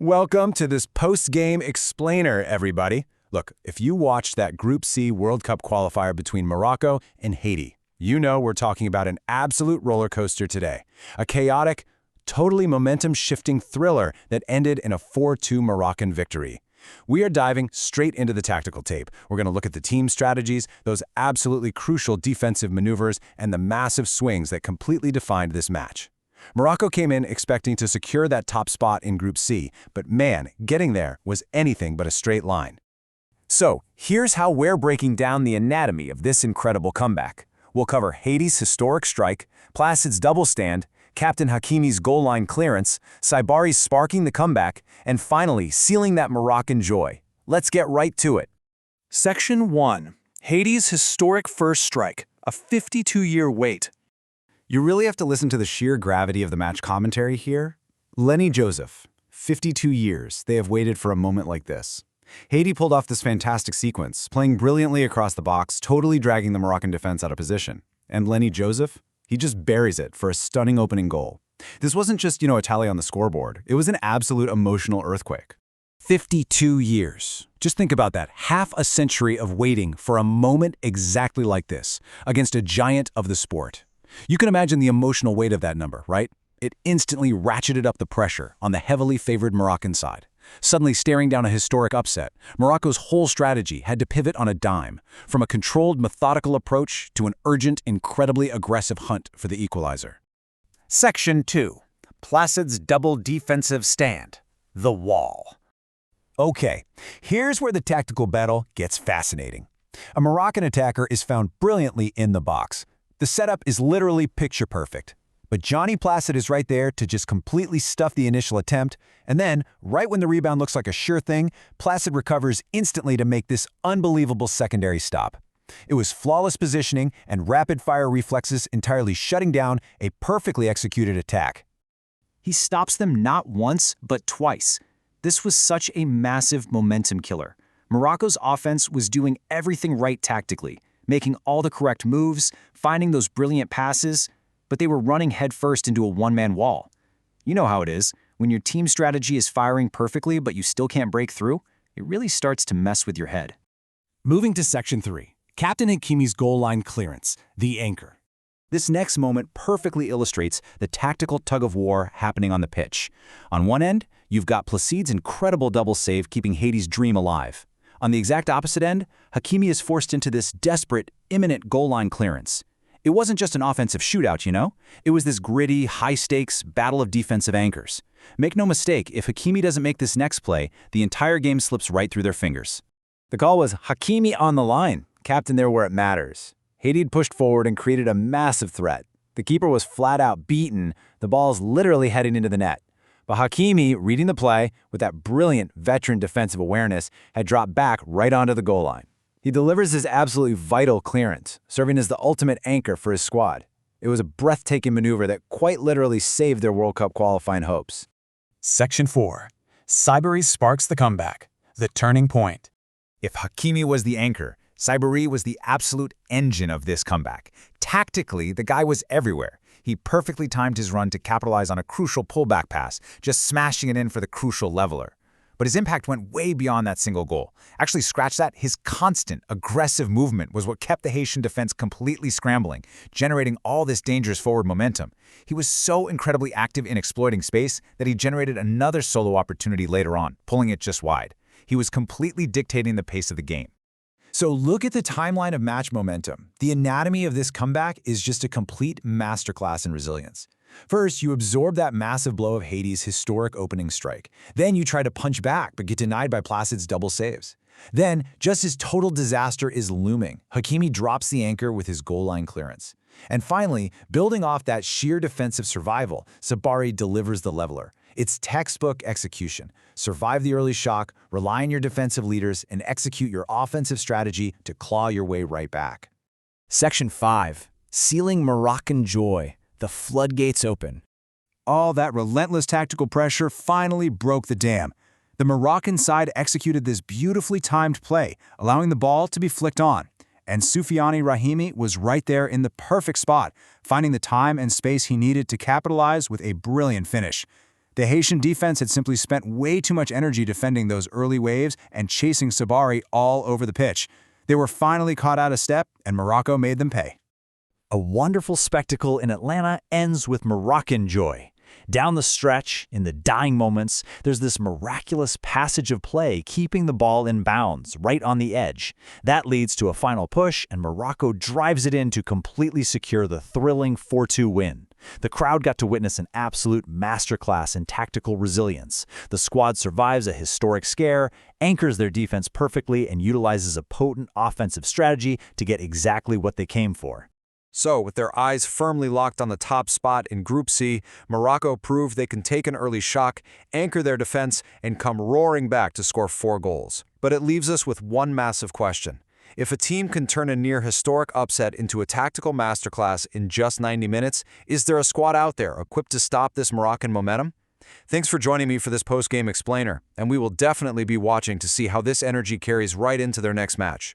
Welcome to this post-game explainer, everybody. Look, if you watched that Group C World Cup qualifier between Morocco and Haiti, you know we're talking about an absolute roller coaster today. A chaotic, totally momentum-shifting thriller that ended in a 4-2 Moroccan victory. We are diving straight into the tactical tape. We're going to look at the team strategies, those absolutely crucial defensive maneuvers, and the massive swings that completely defined this match. Morocco came in expecting to secure that top spot in Group C, but man, getting there was anything but a straight line. So, here's how we're breaking down the anatomy of this incredible comeback. We'll cover Haiti's historic strike, Placid's double stand, Captain Hakimi's goal line clearance, Saibari's sparking the comeback, and finally sealing that Moroccan joy. Let's get right to it. Section 1. Haiti's historic first strike, a 52-year wait. You really have to listen to the sheer gravity of the match commentary here. Lenny Joseph, 52 years, they have waited for a moment like this. Haiti pulled off this fantastic sequence, playing brilliantly across the box, totally dragging the Moroccan defense out of position. And Lenny Joseph, he just buries it for a stunning opening goal. This wasn't just, a tally on the scoreboard. It was an absolute emotional earthquake. 52 years. Just think about that. Half a century of waiting for a moment exactly like this, against a giant of the sport. You can imagine the emotional weight of that number, right? It instantly ratcheted up the pressure on the heavily favored Moroccan side. Suddenly staring down a historic upset, Morocco's whole strategy had to pivot on a dime, from a controlled, methodical approach to an urgent, incredibly aggressive hunt for the equalizer. Section 2. Placid's double defensive stand. The wall. Okay, here's where the tactical battle gets fascinating. A Moroccan attacker is found brilliantly in the box. The setup is literally picture perfect. But Johnny Placid is right there to just completely stuff the initial attempt, and then, right when the rebound looks like a sure thing, Placid recovers instantly to make this unbelievable secondary stop. It was flawless positioning and rapid-fire reflexes entirely shutting down a perfectly executed attack. He stops them not once, but twice. This was such a massive momentum killer. Morocco's offense was doing everything right tactically, making all the correct moves, finding those brilliant passes, but they were running headfirst into a one-man wall. You know how it is. When your team strategy is firing perfectly but you still can't break through, it really starts to mess with your head. Moving to Section 3, Captain Hakimi's goal line clearance, the anchor. This next moment perfectly illustrates the tactical tug-of-war happening on the pitch. On one end, you've got Placid's incredible double save keeping Haiti's dream alive. On the exact opposite end, Hakimi is forced into this desperate, imminent goal line clearance. It wasn't just an offensive shootout, It was this gritty, high-stakes battle of defensive anchors. Make no mistake, if Hakimi doesn't make this next play, the entire game slips right through their fingers. The call was Hakimi on the line, captain there where it matters. Haiti had pushed forward and created a massive threat. The keeper was flat out beaten, the ball's literally heading into the net. But Hakimi, reading the play, with that brilliant veteran defensive awareness, had dropped back right onto the goal line. He delivers his absolutely vital clearance, serving as the ultimate anchor for his squad. It was a breathtaking maneuver that quite literally saved their World Cup qualifying hopes. Section 4. Saibari sparks the comeback, the turning point. If Hakimi was the anchor, Saibari was the absolute engine of this comeback. Tactically, the guy was everywhere. He perfectly timed his run to capitalize on a crucial pullback pass, just smashing it in for the crucial leveler. But his impact went way beyond that single goal. Actually, scratch that, his constant, aggressive movement was what kept the Haitian defense completely scrambling, generating all this dangerous forward momentum. He was so incredibly active in exploiting space that he generated another solo opportunity later on, pulling it just wide. He was completely dictating the pace of the game. So look at the timeline of match momentum. The anatomy of this comeback is just a complete masterclass in resilience. First, you absorb that massive blow of Haiti's historic opening strike. Then you try to punch back, but get denied by Placid's double saves. Then, just as total disaster is looming, Hakimi drops the anchor with his goal line clearance. And finally, building off that sheer defensive survival, Saibari delivers the leveler. It's textbook execution. Survive the early shock, rely on your defensive leaders, and execute your offensive strategy to claw your way right back. Section 5. Sealing Moroccan joy. The floodgates open. All that relentless tactical pressure finally broke the dam. The Moroccan side executed this beautifully timed play, allowing the ball to be flicked on. And Soufiane Rahimi was right there in the perfect spot, finding the time and space he needed to capitalize with a brilliant finish. The Haitian defense had simply spent way too much energy defending those early waves and chasing Sabari all over the pitch. They were finally caught out of step, and Morocco made them pay. A wonderful spectacle in Atlanta ends with Moroccan joy. Down the stretch, in the dying moments, there's this miraculous passage of play keeping the ball in bounds, right on the edge. That leads to a final push, and Morocco drives it in to completely secure the thrilling 4-2 win. The crowd got to witness an absolute masterclass in tactical resilience. The squad survives a historic scare, anchors their defense perfectly, and utilizes a potent offensive strategy to get exactly what they came for. So, with their eyes firmly locked on the top spot in Group C, Morocco proved they can take an early shock, anchor their defense, and come roaring back to score 4 goals. But it leaves us with one massive question. If a team can turn a near-historic upset into a tactical masterclass in just 90 minutes, is there a squad out there equipped to stop this Moroccan momentum? Thanks for joining me for this post-game explainer, and we will definitely be watching to see how this energy carries right into their next match.